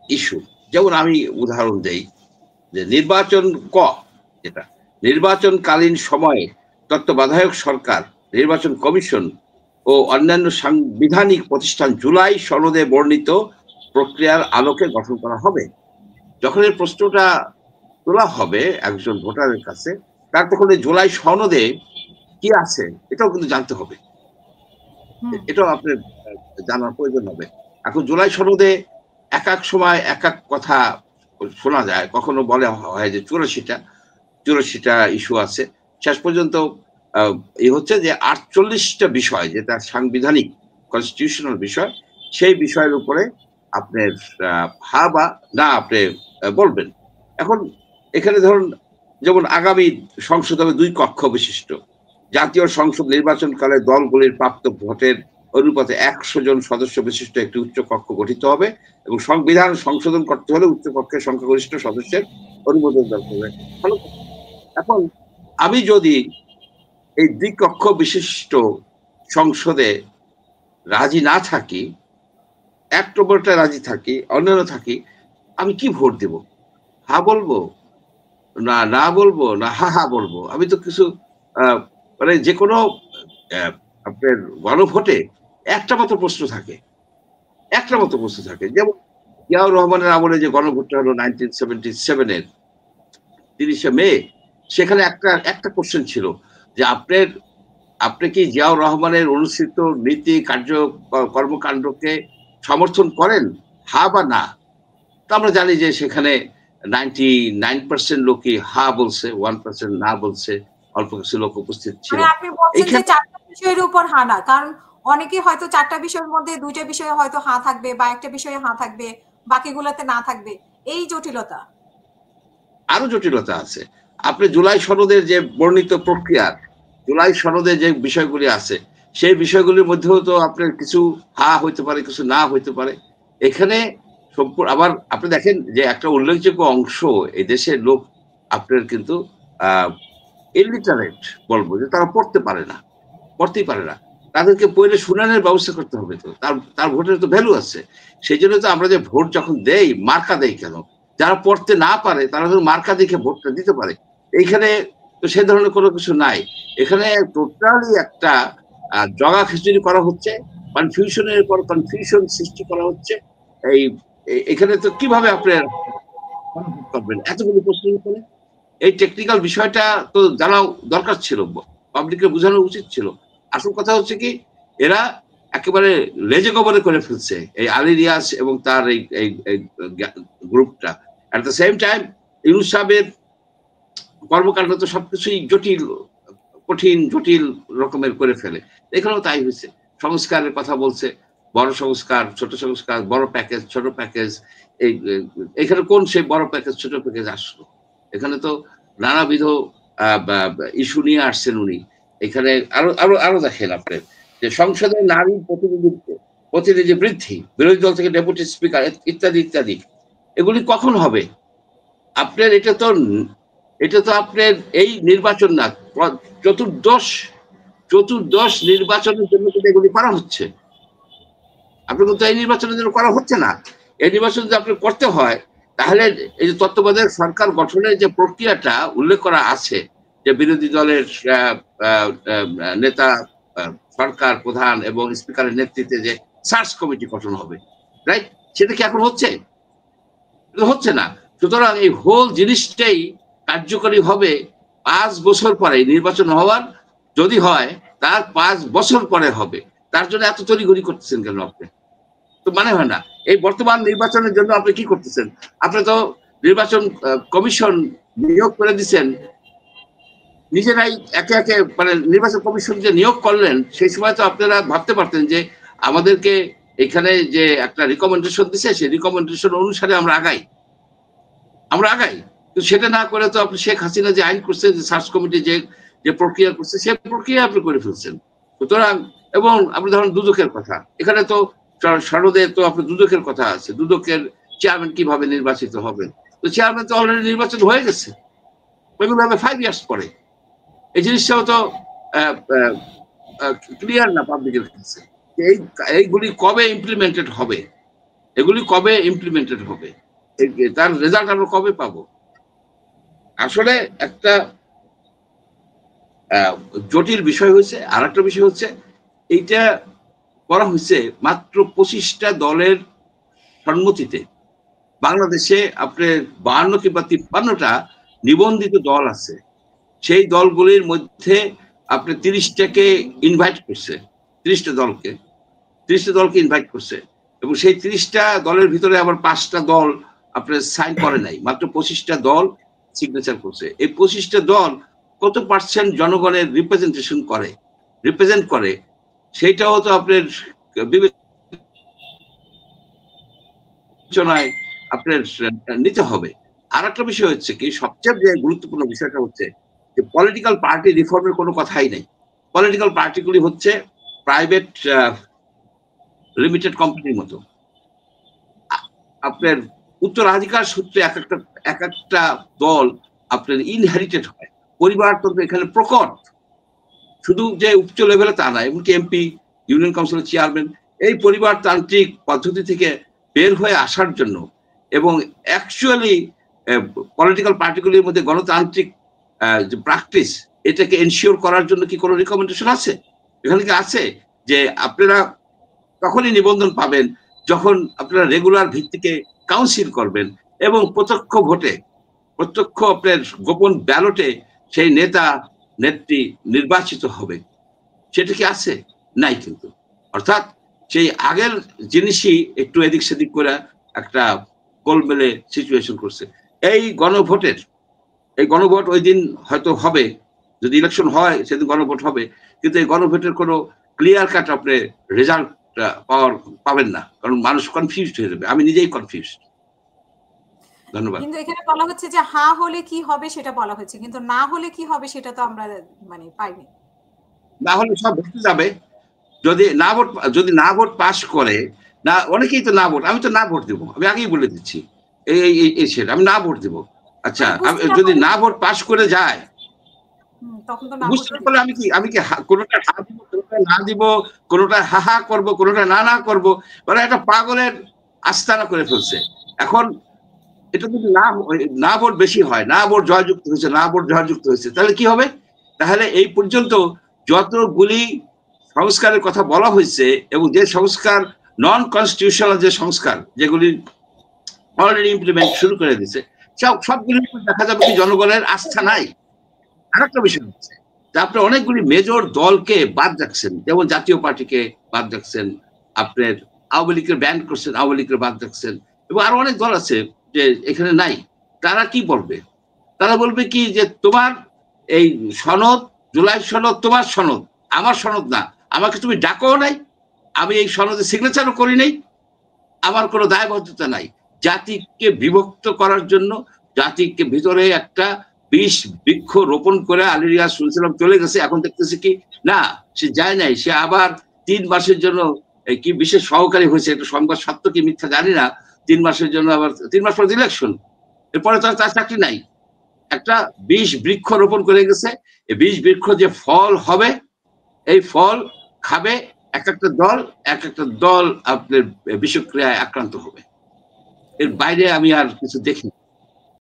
Issue, যেমন আমি উদাহরণ দেই যে নির্বাচন যেটা নির্বাচনকালীন সময়ে তত্ত্বাবধায়ক সরকার, নির্বাচন কমিশন ও অন্যান্য সাংবিধানিক প্রতিষ্ঠান জুলাই সনদে বর্ণিত প্রক্রিয়ার আলোকে গঠন করা হবে। যখন এই প্রশ্নটা তোলা হবে একজন ভোটারের কাছে, তার তখন এই জুলাই সনদে কি আছে এটাও কিন্তু জানতে হবে, এটাও আপনার জানার প্রয়োজন হবে। এখন জুলাই সনদে এক এক সময় এক এক কথা শোনা যায়, কখনো বলে হয় যে 84টা ইস্যু আছে। শেষ পর্যন্ত এই হচ্ছে যে 48টা বিষয় যেটা সাংবিধানিক কনস্টিটিউশনাল বিষয়, সেই বিষয়ের উপরে আপনার হা বা না আপনি বলবেন। এখন এখানে ধরুন যেমন আগামী সংসদ হবে 2 কক্ষ বিশিষ্ট, জাতীয় সংসদ নির্বাচনকালে দলগুলির প্রাপ্ত ভোটের অনুপাতে 100 জন সদস্য বিশিষ্ট একটি উচ্চ কক্ষ গঠিত হবে এবং সংবিধান সংশোধন করতে হলে উচ্চ কক্ষের সংখ্যাগরিষ্ঠ সদস্যের অনুমোদন দরকার হবে। এখন আমি যদি এই 2 কক্ষ বিশিষ্ট সংসদে রাজি না থাকি, 1 নম্বরটা রাজি থাকি, অন্যান্য থাকি, আমি কি ভোট দেব? হা বলবো না না বলবো না হা বলবো? আমি তো কিছু মানে যে কোনো আপনার গণভোটে একটা মাত্র প্রশ্ন থাকে, যেমন জিয়াউর রহমানের আমলে যে গণভোটটা হলো 1977 এর 30শে মে, সেখানে একটা কোশ্চেন ছিল যে আপনি কি জিয়াউর রহমানের অনুসৃত নীতি কর্মকাণ্ডকে সমর্থন করেন, হা বা না? তো আমরা জানি যে সেখানে 99% লোকই হা বলছে, 1% না বলছে, অল্প কিছু লোক উপস্থিত ছিল। আপনি বলছেন যে 4টা বিষয়ের উপর হা না, কারণ অনেকে হয়তো 4টা বিষয়ের মধ্যে 2টা বিষয়ে হয়তো হা থাকবে বা একটা বিষয়ে হা থাকবে, বাকিগুলোতে না থাকবে, এই জটিলতা। আরো জটিলতা আছে। আপনি জুলাই সনদের যে বর্ণিত প্রক্রিয়ার, জুলাই সনদে যে বিষয়গুলি আছে, সেই বিষয়গুলির মধ্যেও তো আপনার কিছু হা হইতে পারে, কিছু না হইতে পারে। এখানে আবার আপনি দেখেন যে একটা উল্লেখযোগ্য অংশ এই দেশের লোক আপনার কিন্তু ইলিটারেট বলবো, যে তারা পড়তেই পারে না। তাদেরকে পড়লে শুনানোর ব্যবস্থা করতে হবে, তো তার ভোটের তো ভ্যালু আছে। সেই জন্য তো আমরা যে ভোট যখন দেই, মার্কা দেই কেন? যারা পড়তে না পারে তারা তো মার্কা দেখে ভোটটা দিতে পারে। এইখানে তো সে ধরনের কোনো কিছু নাই। এখানে টোটালি একটা জগা খিচুড়ি করা হচ্ছে, কনফিউশনের পর কনফিউশন সৃষ্টি করা হচ্ছে। এখানে তো কিভাবে আপনি করবেন এতগুলো প্রশ্ন করে? এই টেকনিক্যাল বিষয়টা তো জানা দরকার ছিল, পাবলিককে বোঝানো উচিত ছিল। আসল কথা হচ্ছে কি, এরা একেবারে লেজে গোবরে করে ফেলছে এই আলী রিয়াজ এবং তার এই গ্রুপটা। At the same time Yunus সাহেবের কর্মকাণ্ড তো সবকিছুই জটিল রকমের করে ফেলে। এখানেও তাই হয়েছে। সংস্কারের কথা বলছে, বড় সংস্কার, ছোট সংস্কার, বড় প্যাকেজ, ছোট প্যাকেজ। এখানে কোন সেই বড় প্যাকেজ ছোট প্যাকেজ আসলো? এখানে তো নানাবিধ ইস্যু নিয়ে আসছেন উনি। এখানে আরো দেখেন আপনি যে সংসদে নারী প্রতিনিধি বৃদ্ধি, বিরোধী দল থেকে ডেপুটি স্পিকার ইত্যাদি ইত্যাদি, এগুলি কখন হবে? আপনার এটা তো আপনার এই নির্বাচন না, চতুর্দশ নির্বাচনের জন্য কিন্তু এগুলি করা হচ্ছে। আপনি কিন্তু এই নির্বাচনের জন্য করা হচ্ছে না। এই নির্বাচন যদি আপনি করতে হয়, তাহলে এই যে তত্ত্বাবধায়ক সরকার গঠনের যে প্রক্রিয়াটা উল্লেখ করা আছে, যে বিরোধী দলের নেতা, সরকার প্রধান এবং স্পিকারের নেতৃত্বে যে সার্চ কমিটি গঠন হবে, রাইট? সেটা কি এখন হচ্ছে না। সুতরাং এই হোল জিনিসটাই কার্যকরী হবে 5 বছর পরে, নির্বাচন হওয়ার যদি হয় তার 5 বছর পরে হবে। তার জন্য এত তড়িঘড়ি করতেছেন কেন আপনি? তো মানে হয় না। এই বর্তমান নির্বাচনের জন্য আপনি কি করতেছেন? আপনি তো নির্বাচন কমিশন নিয়োগ করে দিচ্ছেন, নিজেরাই একে একে, মানে নির্বাচন কমিশন যে নিয়োগ করলেন, সেই সময় তো আপনারা ভাবতে পারতেন যে আমাদেরকে এখানে যে একটা রিকমেন্ডেশন দিচ্ছে, সেই রিকমেন্ডেশন অনুসারে আমরা আগাই। কিন্তু সেটা না করে তো আপনি শেখ হাসিনা যে আইন করছে, যে সার্চ কমিটি যে প্রক্রিয়া করছে, সে প্রক্রিয়া আপনি করে ফেলছেন। সুতরাং, এবং আপনি ধরেন দুদকের কথা, এখানে তো সনদে তো আপনার দুদকের কথা আছে। দুদকের চেয়ারম্যান কিভাবে নির্বাচিত হবে? তো চেয়ারম্যান তো অলরেডি নির্বাচন হয়ে গেছে, ওইগুলো হবে 5 ইয়ার্স পরে। এই জিনিসটাও তো ক্লিয়ার না পাবলিকের কাছে। এইগুলি কবে ইমপ্লিমেন্টেড হবে? এগুলি কবে ইমপ্লিমেন্টেড হবে, তার রেজাল্ট আমরা কবে পাবো? আসলে একটা জটিল বিষয় হয়েছে। আর একটা বিষয় হচ্ছে এইটা করা হয়েছে মাত্র 25টা দলের সম্মতিতে। বাংলাদেশে আপনার 52 কিংবা 53টা নিবন্ধিত দল আছে। সেই দলগুলির মধ্যে আপনি 30টাকে ইনভাইট করছে, 30টা দলকে ইনভাইট করছে, এবং সেই 30টা দলের ভিতরে আবার 5টা দল আপনার সাইন করে নাই। মাত্র 25টা দল সিগনেচার করছে। এই 25টা দল কত পার্সেন্ট জনগণের রিপ্রেজেন্ট করে সেইটাও তো আপনার বিবেচনায় আপনার নিতে হবে। আর একটা বিষয় হচ্ছে কি, সবচেয়ে যে গুরুত্বপূর্ণ বিষয়টা হচ্ছে যে পলিটিক্যাল পার্টি রিফর্মের কোনো কথাই নেই। পলিটিক্যাল পার্টিগুলি হচ্ছে প্রাইভেট লিমিটেড কোম্পানির মতো। আপনার উত্তরাধিকার সূত্রে এক একটা দল আপনার ইনহেরিটেড হয়। পরিবারতন্ত্র এখানে প্রকট। শুধু যে উচ্চ লেভেলে তা না, এমনকি এমপি, ইউনিয়ন কাউন্সিলের চেয়ারম্যান, এই পরিবারতান্ত্রিক পদ্ধতি থেকে বের হয়ে আসার জন্য এবং অ্যাকচুয়ালি পলিটিক্যাল পার্টিগুলির মধ্যে গণতান্ত্রিক যে প্র্যাকটিস, এটাকে এনশিওর করার জন্য কি কোনো রিকমেন্ডেশন আছে? এখানে কি আছে যে আপনারা তখনই নিবন্ধন পাবেন যখন আপনারা রেগুলার ভিত্তিতে কাউন্সিল করবেন এবং প্রত্যক্ষ আপনার গোপন ব্যালটে সেই নেত্রী নির্বাচিত হবে? সেটা কি আছে? নাই কিন্তু। অর্থাৎ সেই আগের জিনিসই একটু এদিক সেদিক করে একটা গোলমেলে সিচুয়েশন করছে। এই গণভোট ওই দিন হয়তো হবে, যদি ইলেকশন হয় সেদিন গণভোট হবে, কিন্তু এই গণভোটের কোনো ক্লিয়ার কাট আপনি রেজাল্ট পাবেন না, কারণ মানুষ কনফিউজড হয়ে যাবে। আমি নিজেই কনফিউজড। ধন্যবাদ। কিন্তু এখানে বলা হচ্ছে যে হ্যাঁ হলে কি হবে সেটা বলা হচ্ছে, কিন্তু না হলে কি হবে সেটা তো আমরা মানে পাইনি। না হলে সব ভোটে যাবে। যদি না ভোট পাস করে, না অনেকেই তো না ভোট, আমি তো না ভোট দেবো, আমি আগেই বলে দিচ্ছি এই সেটা আমি না ভোট দেবো। আচ্ছা, যদি না ভোট পাস করে যায়, তখন তো বুঝতে পারলে আমি কি কোনোটা হা দিব, কোনোটা না দিব, কোনোটা হা করবো, কোনোটা না করবো, মানে একটা পাগলের আস্তানা করে ফেলছে। এখন এটা যদি না ভোট বেশি হয়, না ভোট জয়যুক্ত হয়েছে, তাহলে কি হবে? তাহলে এই পর্যন্ত যতগুলি সংস্কারের কথা বলা হয়েছে এবং যে সংস্কার নন কনস্টিটিউশনাল, যে সংস্কার যেগুলি অলরেডি ইমপ্লিমেন্ট শুরু করে দিয়েছে, সবগুলির দেখা যাবে কি জনগণের আস্থা নাই। আরেকটা বিষয় হচ্ছে যে আপনি অনেকগুলি মেজর দলকে বাদ রাখছেন, যেমন জাতীয় পার্টিকে বাদ রাখছেন, আপনার আওয়ামী লীগের ব্যান করছেন, আওয়ামী লীগের বাদ রাখছেন, এবং আরো অনেক দল আছে যে এখানে নাই। তারা কি বলবে? তারা বলবে কি যে তোমার এই সনদ, জুলাই সনদ তোমার সনদ, আমার সনদ না, আমাকে তুমি ডাকও নাই, আমি এই সনদে সিগনেচারও করি নাই, আমার কোনো দায়বদ্ধতা নাই। জাতিকে বিভক্ত করার জন্য, জাতিকে ভিতরে একটা বিষ বৃক্ষ রোপণ করে আলী রিয়াজ শুনছিলাম চলে গেছে, এখন দেখতেছি কি না, সে যায় নাই, সে আবার 3 মাসের জন্য কি বিশেষ সহকারী হয়েছে, একটা সংবাদ সত্য কি মিথ্যা জানি না, 3 মাসের জন্য, আবার 3 মাস পর ইলেকশন, এরপরে তার চাকরি নাই। একটা বিষ বৃক্ষ রোপণ করে গেছে। এই বিষ বৃক্ষ যে ফল হবে, এই ফল খাবে এক একটা দল আপনার বিষক্রিয়ায় আক্রান্ত হবে। এর বাইরে আমি আর কিছু দেখি।